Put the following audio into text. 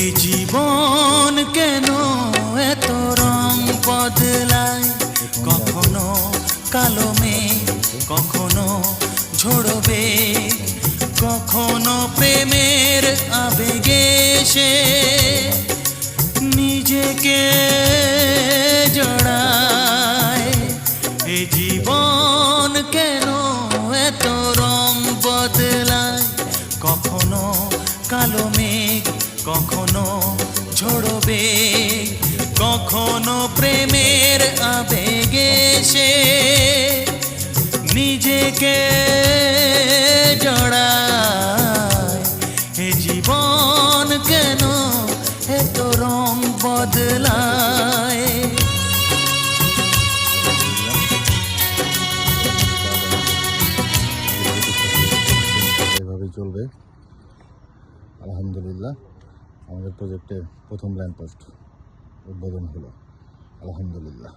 এই জীবন কেন এত রং বদলায়, কখনো কালো মেঘ, কখনো ঝড়বে, কখনো প্রেমের আবেগে সে নিজেকে জড়ায়। এই জীবন কেন এত রং বদলায়, কখনো কালো মেঘ, কখনো ঝড়বে, কখনো প্রেমের আবেগে সে নিজেকে জড়ায়। এ জীবন কেন এত রং বদলায়। এভাবেই চলবে। আলহামদুলিল্লাহ, আমাদের প্রজেক্টের প্রথম ল্যাম্পপোস্ট উদ্বোধন হলো। আলহামদুলিল্লাহ।